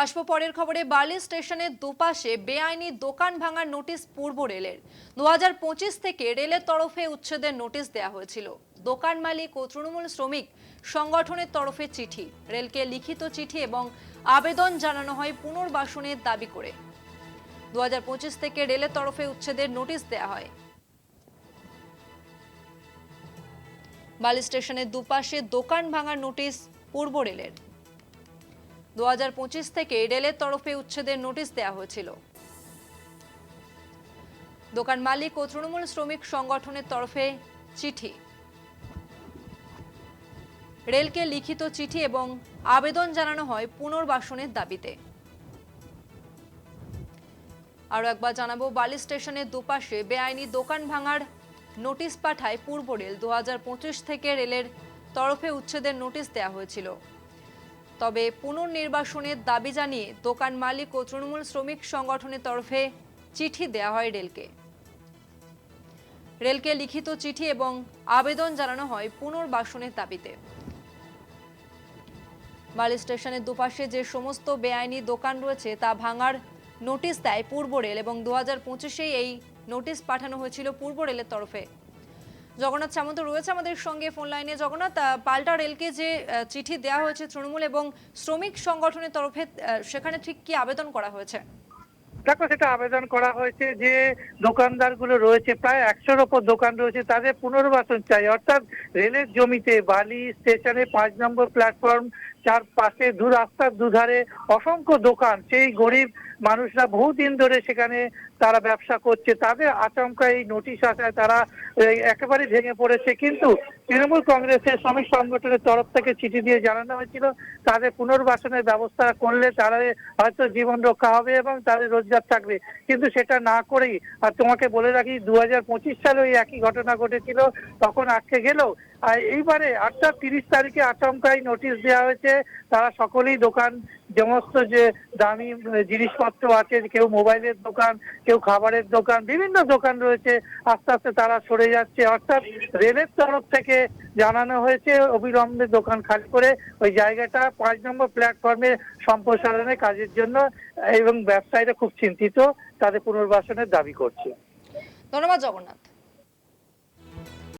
আসবো পরের খবরে। বার্লি স্টেশনের দুপাশে বেআইনি দোকান ভাঙার নোটিশ পূর্ব রেলের। 2025 থেকে রেলের তরফে উচ্ছেদের নোটিশ দেওয়া হয়েছিল। দোকান মালিক ও তৃণমূল শ্রমিক সংগঠনের তরফে চিঠি, রেলকে লিখিত চিঠি এবং আবেদন জানানো হয় পুনর্বাসনের দাবি করে। 2025 থেকে রেলের তরফে উচ্ছেদের নোটিশ দেওয়া হয়। বার্লি স্টেশনের দুপাশে দোকান ভাঙার নোটিশ পূর্ব রেলের। 2025 থেকে রেলের তরফে উচ্ছেদের নোটিশ দেওয়া হয়েছিল। দোকান মালিক ও তৃণমূল শ্রমিক সংগঠনের তরফে চিঠি, রেলকে লিখিত চিঠি এবং আবেদন জানানো হয় পুনর্বাসনের দাবিতে। আরও একবার জানাবো, বার্লি স্টেশনের দুপাশে বেআইনি দোকান ভাঙার নোটিশ পাঠায় পূর্ব রেল। 2025 থেকে রেলের তরফে উচ্ছেদের নোটিশ দেওয়া হয়েছিল। তবে পুনর্নির্বাসনের দাবি জানিয়ে দোকান মালিক ও তৃণমূল শ্রমিক সংগঠনের তরফে চিঠি দেওয়া হয় রেলকে। রেলকে লিখিত চিঠি এবং আবেদন জানানো হয় পুনর্বাসনের দাবিতে। বার্লি স্টেশনের দুপাশে যে সমস্ত বেআইনি দোকান রয়েছে তা ভাঙার নোটিশ দেয় পূর্ব রেল এবং 2025-এই এই নোটিশ পাঠানো হয়েছিল পূর্ব রেলের তরফে। জগন্নাথ সামন্ত রয়েছে আমাদের সঙ্গে ফোন লাইনে। জগন্নাথ, পাল্টা রেলকে যে চিঠি দেওয়া হয়েছে তৃণমূল এবং শ্রমিক সংগঠনের তরফে, সেখানে ঠিক কি আবেদন করা হয়েছে? দেখো, সেটা আবেদন করা হয়েছে যে দোকানদারগুলো রয়েছে, প্রায় 100-র ওপর দোকান রয়েছে, তাদের পুনর্বাসন চাই। অর্থাৎ রেলের জমিতে বার্লি স্টেশনে 5 নম্বর প্ল্যাটফর্ম, চার পাশে দু রাস্তার দুধারে অসংখ্য দোকান, সেই গরিব মানুষরা বহুদিন ধরে সেখানে তারা ব্যবসা করছে, তাদের আচমকা এই নোটিশ আসায় তারা একেবারে ভেঙে পড়েছে। কিন্তু তৃণমূল কংগ্রেসের শ্রমিক সংগঠনের তরফ থেকে চিঠি দিয়ে জানানো হয়েছিল তাদের পুনর্বাসনের ব্যবস্থা করলে তারা হয়তো জীবন রক্ষা হবে এবং তাদের রোজগার থাকবে, কিন্তু সেটা না করেই, আর তোমাকে বলে রাখি 2025 সালে ওই একই ঘটনা ঘটেছিল, তখন আটকে গেল। আর এইবারে অর্থাৎ 30 তারিখে আচমকাই নোটিশ দেওয়া হয়েছে। তারা সকলেই দোকান, সমস্ত যে দামি জিনিসপত্র আছে, কেউ মোবাইলের দোকান, কেউ খাবারের দোকান, বিভিন্ন দোকান রয়েছে, আস্তে আস্তে তারা সরে যাচ্ছে। অর্থাৎ রেলের তরফ থেকে জানানো হয়েছে অবিলম্বে দোকান খালি করে ওই জায়গাটা 5 নম্বর প্ল্যাটফর্মে সম্প্রসারণের কাজের জন্য, এবং ব্যবসায়ীরা খুব চিন্তিত, তাদের পুনর্বাসনের দাবি করছে। ধন্যবাদ জগন্নাথ।